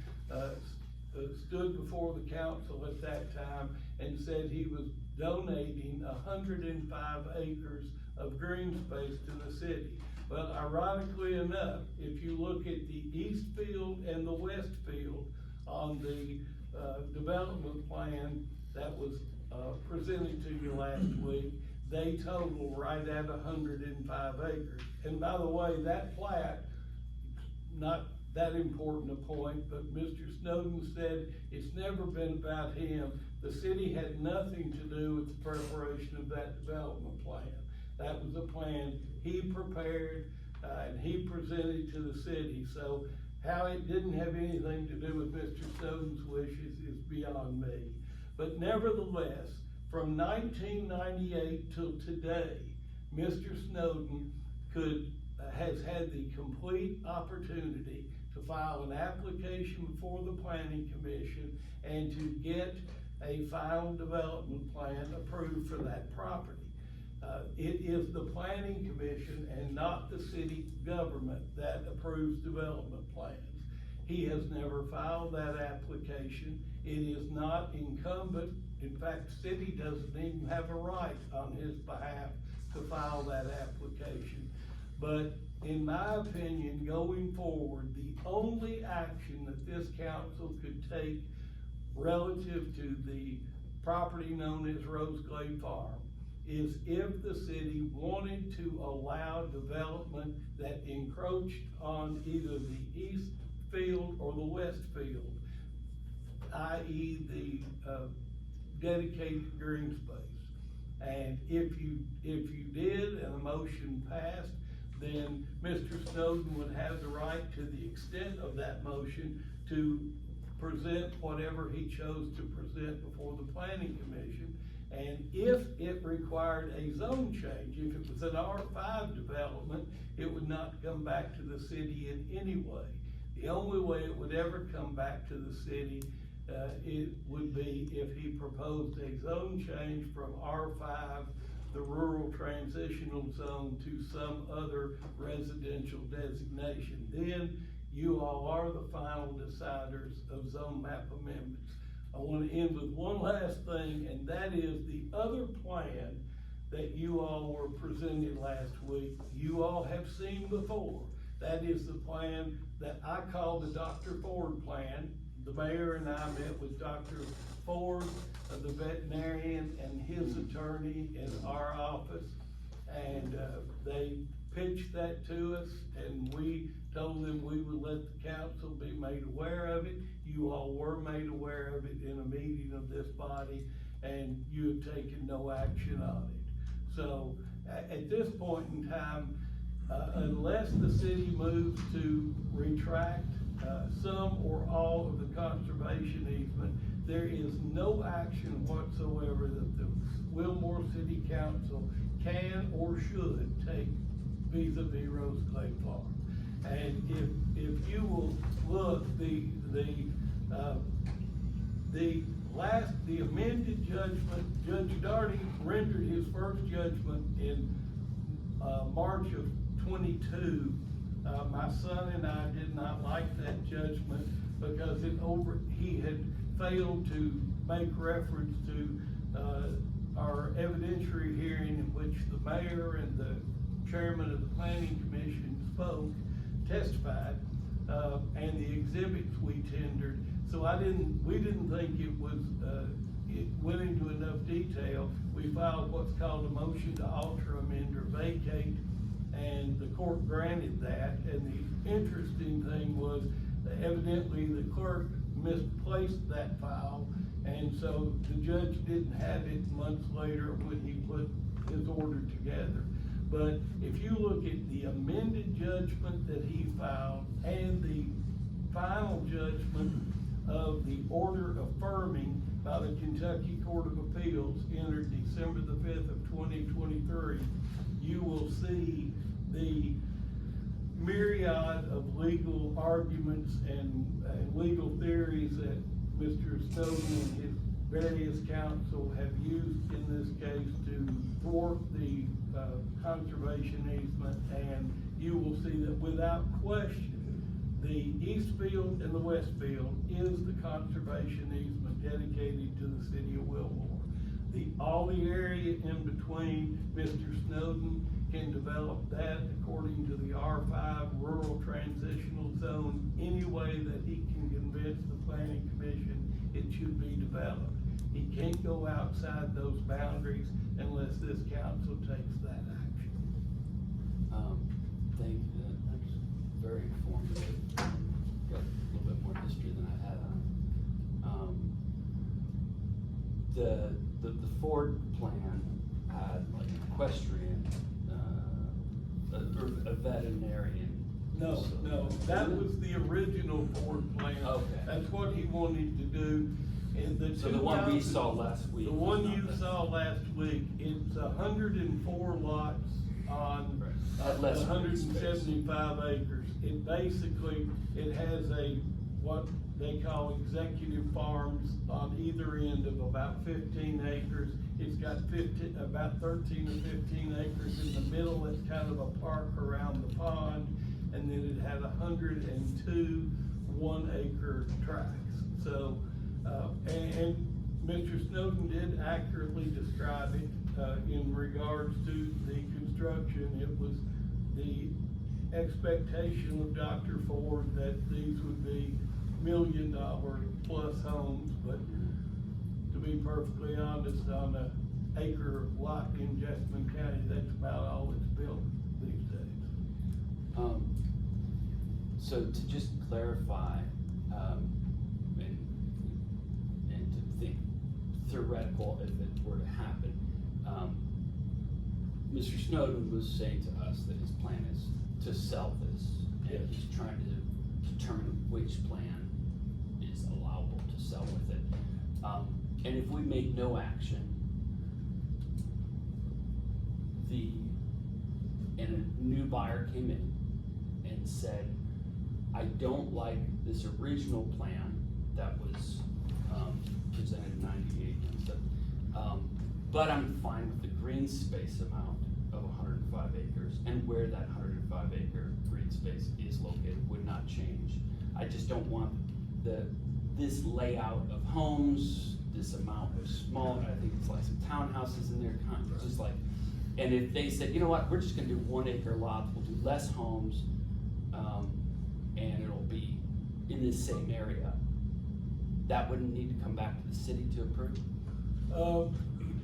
stood before the council at that time and said he was donating 105 acres of green space to the city. But ironically enough, if you look at the east field and the west field on the development plan that was presented to you last week, they total right at 105 acres. And by the way, that plat, not that important a point, but Mr. Snowden said it's never been about him. The city had nothing to do with the preparation of that development plan. That was a plan he prepared and he presented to the city. So how it didn't have anything to do with Mr. Snowden's wishes is beyond me. But nevertheless, from 1998 till today, Mr. Snowden has had the complete opportunity to file an application before the Planning Commission and to get a final development plan approved for that property. It is the Planning Commission and not the city government that approves development plans. He has never filed that application. It is not incumbent. In fact, the city doesn't even have a right on his behalf to file that application. But in my opinion, going forward, the only action that this council could take relative to the property known as Roseglade Farm is if the city wanted to allow development that encroached on either the east field or the west field, i.e. the dedicated green space. And if you did and the motion passed, then Mr. Snowden would have the right, to the extent of that motion, to present whatever he chose to present before the Planning Commission. And if it required a zone change, if it was an R5 development, it would not come back to the city in any way. The only way it would ever come back to the city it would be if he proposed a zone change from R5, the rural transitional zone, to some other residential designation. Then You all are the final deciders of zone map amendments. I want to end with one last thing, and that is the other plan that you all were presented last week, you all have seen before. That is the plan that I call the Dr. Ford plan. The mayor and I met with Dr. Ford, the veterinarian, and his attorney in our office. And they pitched that to us, and we told them we would let the council be made aware of it. You all were made aware of it in a meeting of this body, and you have taken no action on it. So at this point in time, unless the city moves to retract some or all of the conservation easement, there is no action whatsoever that the Wilmore City Council can or should take vis-a-vis Rose Clay Farm. And if you will look, the amended judgment, Judge Darty rendered his first judgment in March of 22. My son and I did not like that judgment because he had failed to make reference to our evidentiary hearing in which the mayor and the chairman of the planning commission testified, and the exhibits we tendered. So we didn't think it went into enough detail. We filed what's called a motion to alter, amend, or vacate, and the court granted that. And the interesting thing was that evidently the clerk misplaced that file, and so the judge didn't have it months later when he put his order together. But if you look at the amended judgment that he filed and the final judgment of the order affirming by the Kentucky Court of Appeals entered December the 5th of 2023, you will see the myriad of legal arguments and legal theories that Mr. Snowden and his various counsel have used in this case to thwart the conservation easement, and you will see that without question, the east field and the west field is the conservation easement dedicated to the city of Wilmore. All the area in between, Mr. Snowden can develop that according to the R5 rural transitional zone any way that he can convince the planning commission it should be developed. He can't go outside those boundaries unless this council takes that action. Thank you, that's very informative. Got a little bit more history than I had on. The Ford plan had like equestrian, or a veterinarian. No, that was the original Ford plan. Okay. That's what he wanted to do. So the one we saw last week. The one you saw last week, it's 104 lots on Less 175 acres. It basically, it has what they call executive farms on either end of about 15 acres. It's got about 13 or 15 acres in the middle. It's kind of a park around the pond. And then it had 102 1-acre tracts. So, and Mr. Snowden did accurately describe it in regards to the construction. It was the expectation of Dr. Ford that these would be $1 million plus homes, but to be perfectly honest, on an acre lot in Jessamine County, that's about all that's built these days. So to just clarify, and to think theoretical if it were to happen, Mr. Snowden was saying to us that his plan is to sell this, and he's trying to determine which plan is allowable to sell with it. And if we make no action, and a new buyer came in and said, I don't like this original plan that was presented in '98 and stuff, but I'm fine with the green space amount of 105 acres and where that 105 105 acre green space is located, would not change. I just don't want this layout of homes, this amount of small, I think it's like some townhouses in there, kind of just like, and if they said, you know what, we're just gonna do 1 acre lots, we'll do less homes, and it'll be in this same area, that wouldn't need to come back to the city to approve?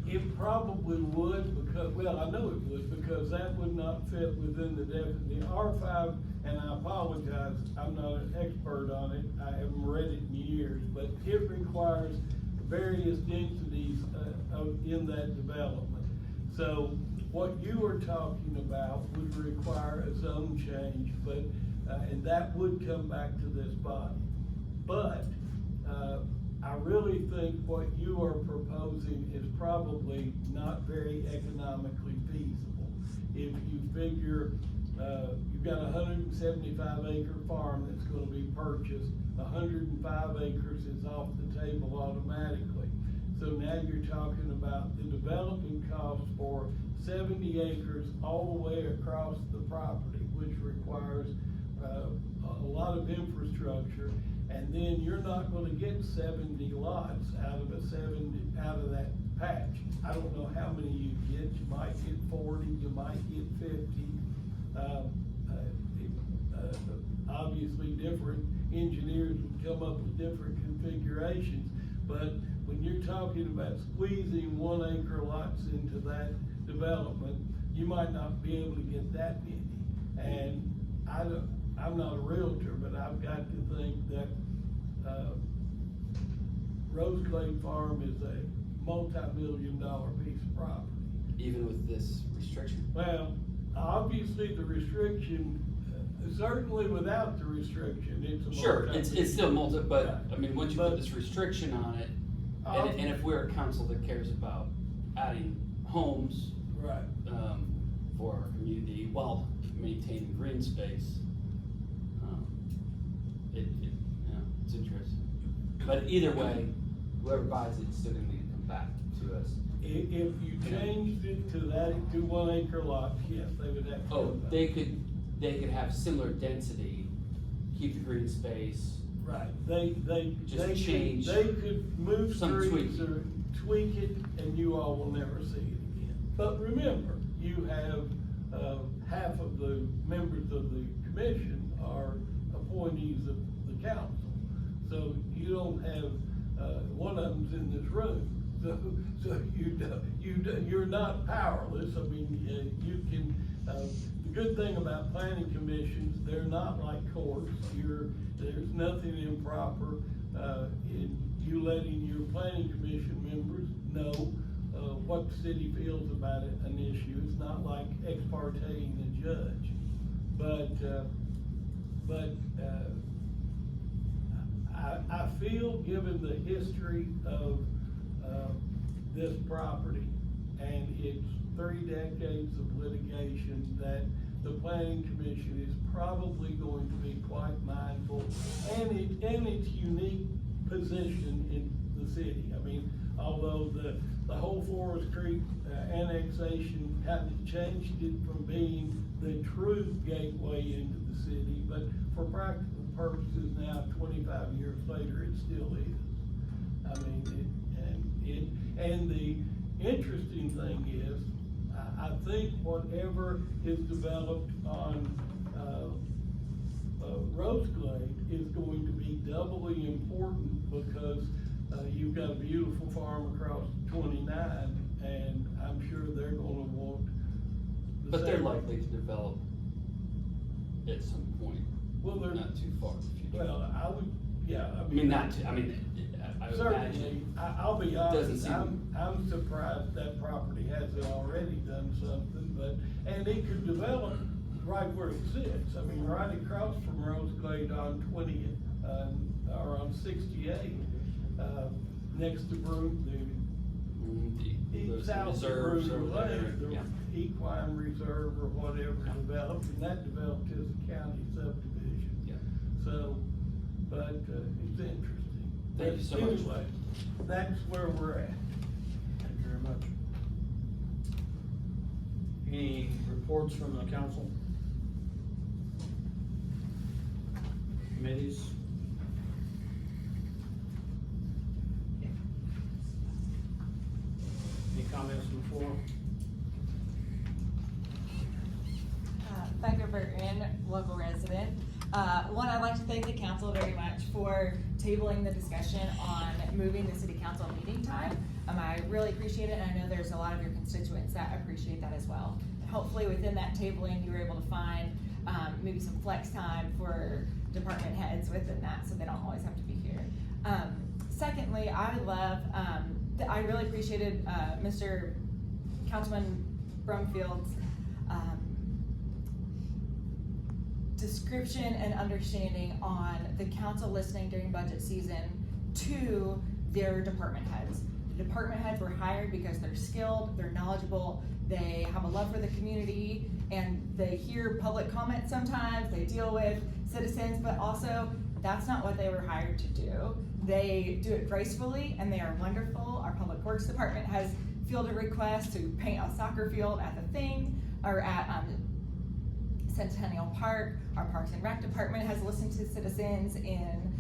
It probably would, because, well, I know it would, because that would not fit within the R5, and I apologize, I'm not an expert on it, I haven't read it in years, but it requires various densities, in that development. So, what you were talking about would require a zone change, but, and that would come back to this body. But, I really think what you are proposing is probably not very economically feasible. If you figure, you've got a 175 acre farm that's gonna be purchased, 105 acres is off the table automatically. So now you're talking about the development cost for 70 acres all the way across the property, which requires, a lot of infrastructure. And then you're not gonna get 70 lots out of that patch. I don't know how many you get, you might get 40, you might get 50. Obviously, different engineers would come up with different configurations, but when you're talking about squeezing 1 acre lots into that development, you might not be able to get that many. And I'm not a realtor, but I've got to think that, Rose Glade Farm is a multi-million-dollar piece of property. Even with this restriction? Well, obviously the restriction, certainly without the restriction, it's a Sure, it's still multi, but, I mean, once you put But- this restriction on it, and if we're a council that cares about adding homes, Right. for our community while maintaining green space, it's interesting. But either way, whoever buys it's still gonna need to come back to us. If you changed it to 1 acre lots, yes, they would have to. Oh, come back. they could have similar density, keep the green space. Right, they Just change they could move some streets tweaking. or tweak it, and you all will never see it again. But remember, you have, half of the members of the commission are appointees of the council. So you don't have, one of them's in this room, so you're not powerless. I mean, you can, the good thing about planning commissions, they're not like courts. There's nothing improper, in you letting your planning commission members know, what the city feels about an issue. It's not like ex parteing the judge. But I feel, given the history of, this property and its 3 decades of litigation, that the planning commission is probably going to be quite mindful, and its unique position in the city. I mean, although the whole Forest Creek annexation kind of changed it from being the true gateway into the city, but for practical purposes now, 25 years later, it still is. I mean, and the interesting thing is, I think whatever is developed on, Rose Glade is going to be doubly important, because, you've got a beautiful farm across 29, and I'm sure they're gonna want the But they're same. likely to develop at some point, Well, they're, not too far in the future. well, I would, yeah, I mean, not too, I would certainly, imagine. I'll be Doesn't honest, seem- I'm surprised that property hasn't already done something, and it could develop right where it sits. I mean, right across from Rose Glade on 20th, or on 68, next to Those south of reserves Brewer over there, Lake, the yeah. Equine Reserve or whatever developed, and that developed as a county subdivision. Yeah. So, but, it's interesting. Thank you so much. Anyway, that's where we're at. Thank you very much. Any reports from the council? committees? Any comments from the floor? Becca Burton, local resident. One, I'd like to thank the council very much for tabling the discussion on moving the city council meeting time. I really appreciate it, and I know there's a lot of your constituents that appreciate that as well. And hopefully within that tabling, you were able to find maybe some flex time for department heads within that, so they don't always have to be here. Secondly, I would love, I really appreciated Mr. Councilman Brumfield's description and understanding on the council listening during budget season to their department heads. The department heads were hired because they're skilled, they're knowledgeable, they have a love for the community, and they hear public comment sometimes, they deal with citizens, but also that's not what they were hired to do. They do it gracefully and they are wonderful. Our public works department has fielded requests to paint a soccer field at the thing, or at Centennial Park. Our Parks and Rec department has listened to citizens in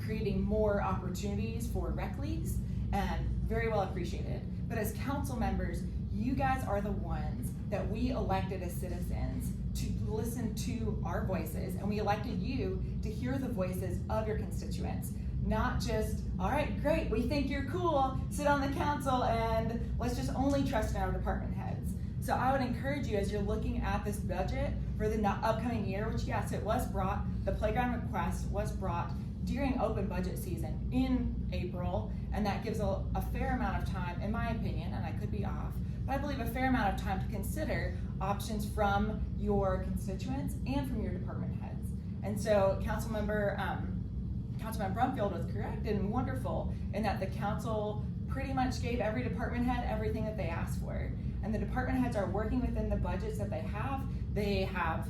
creating more opportunities for rec leagues, and very well appreciated. But as council members, you guys are the ones that we elected as citizens to listen to our voices, and we elected you to hear the voices of your constituents. Not just, all right, great, we think you're cool, sit on the council and let's just only trust in our department heads. So I would encourage you, as you're looking at this budget for the upcoming year, which yes, it was brought, the playground request was brought during open budget season in April, and that gives a fair amount of time, in my opinion, and I could be off, but I believe a fair amount of time to consider options from your constituents and from your department heads. And so Councilman Brumfield was correct and wonderful in that the council pretty much gave every department head everything that they asked for. And the department heads are working within the budgets that they have. They have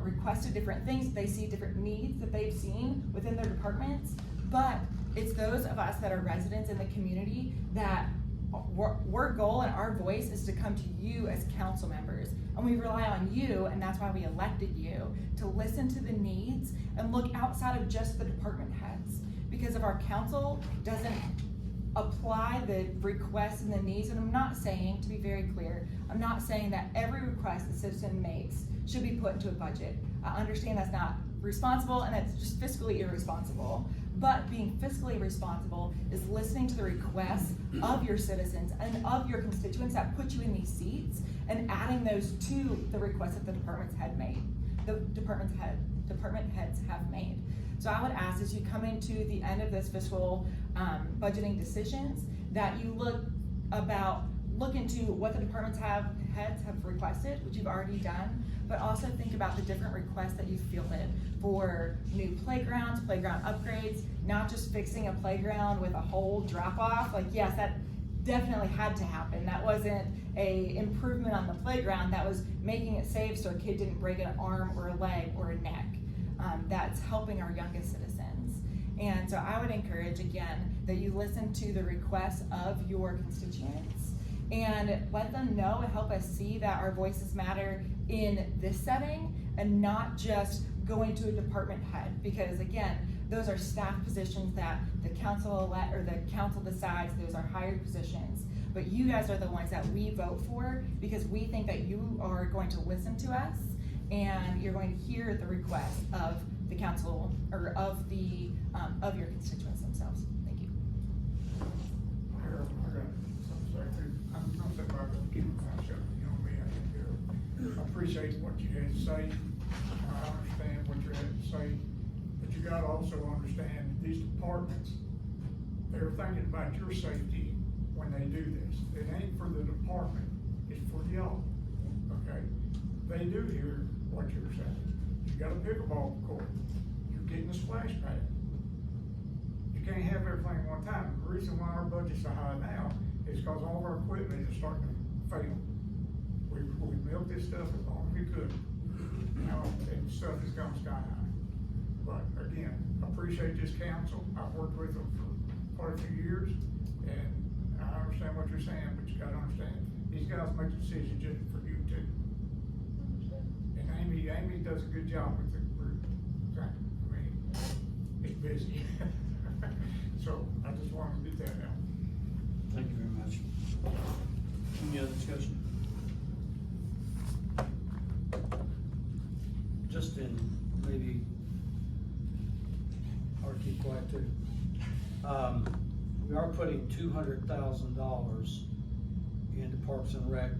requested different things. They see different needs that they've seen within their departments. But it's those of us that are residents in the community that our goal and our voice is to come to you as council members. And we rely on you, and that's why we elected you, to listen to the needs and look outside of just the department heads. Because if our council doesn't apply the requests and the needs, and I'm not saying, to be very clear, I'm not saying that every request the citizen makes should be put into a budget. I understand that's not responsible and that's just fiscally irresponsible. But being fiscally responsible is listening to the requests of your citizens and of your constituents that put you in these seats, and adding those to the requests that the department heads have made. So I would ask, as you come into the end of this fiscal budgeting decisions, that you look into what the heads have requested, which you've already done, but also think about the different requests that you've fielded for new playgrounds, playground upgrades, not just fixing a playground with a whole drop off. Like, yes, that definitely had to happen. That wasn't a improvement on the playground, that was making it safe so a kid didn't break an arm or a leg or a neck. That's helping our youngest citizens. And so I would encourage, again, that you listen to the requests of your constituents and let them know and help us see that our voices matter in this setting, and not just going to a department head, because again, those are staff positions that the council decides. Those are hired positions, but you guys are the ones that we vote for, because we think that you are going to listen to us and you're going to hear the requests of the council, or of your constituents themselves. Thank you. Harold, I got something to say too. I'm gonna say, I'm gonna keep my mouth shut, you know me, I can do it. I appreciate what you had to say. I understand what you had to say, but you gotta also understand these departments, they're thinking about your safety when they do this. It ain't for the department, it's for y'all, okay? They do hear what you're saying. You got a pickleball court, you're getting a splash pad. You can't have everything at one time. The reason why our budget's so high now is because all of our equipment is starting to fail. We milked this stuff as long as we could. Now, and stuff has gone sky high. But again, I appreciate this council. I've worked with them for quite a few years, and I understand what you're saying, but you gotta understand, these guys make decisions just for you too. And Amy does a good job with the group. I mean, busy. So I just wanted to get that out. Thank you very much. Any other discussion? Just in maybe, or keep quiet too. We are putting $200,000 into Parks and Rec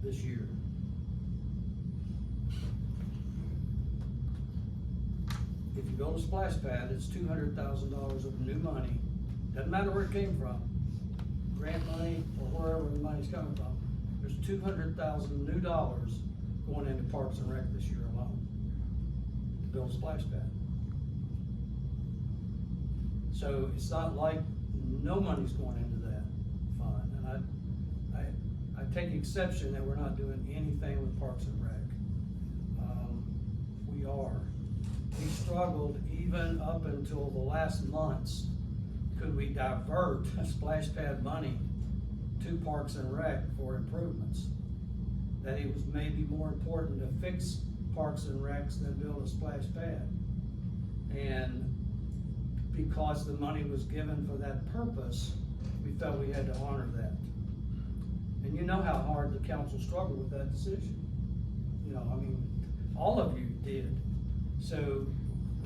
this year. If you build a splash pad, it's $200,000 of new money. Doesn't matter where it came from, grant money or wherever the money's coming from. There's $200,000 new dollars going into Parks and Rec this year alone to build a splash pad. So it's not like no money's going into that fund, and I take exception that we're not doing anything with Parks and Rec. We are. We struggled even up until the last months. Could we divert splash pad money to Parks and Rec for improvements? That it was maybe more important to fix Parks and Recs than build a splash pad. And because the money was given for that purpose, we felt we had to honor that. And you know how hard the council struggled with that decision. You know, I mean, all of you did. So,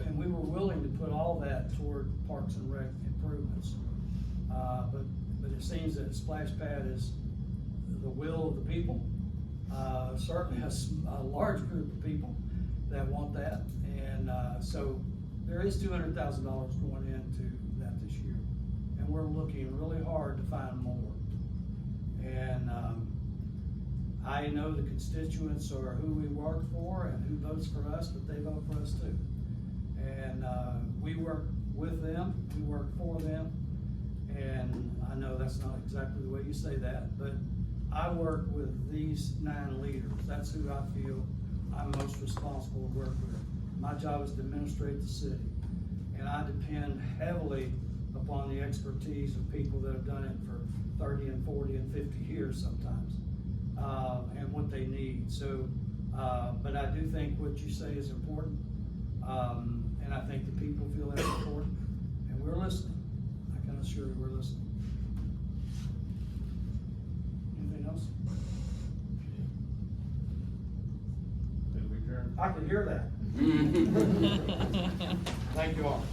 and we were willing to put all that toward Parks and Rec improvements. But it seems that splash pad is the will of the people. Certainly a large group of people that want that. And so there is $200,000 going into that this year. And we're looking really hard to find more. And I know the constituents are who we work for and who votes for us, but they vote for us too. And we work with them, we work for them, and I know that's not exactly the way you say that, but I work with these 9 leaders. That's who I feel I'm most responsible to work with. My job is to administrate the city, and I depend heavily upon the expertise of people that have done it for 30 and 40 and 50 years sometimes, and what they need. So, but I do think what you say is important, and I think the people feel that's important, and we're listening. I can assure you we're listening. Anything else? Did we turn? I can hear that. Thank you all.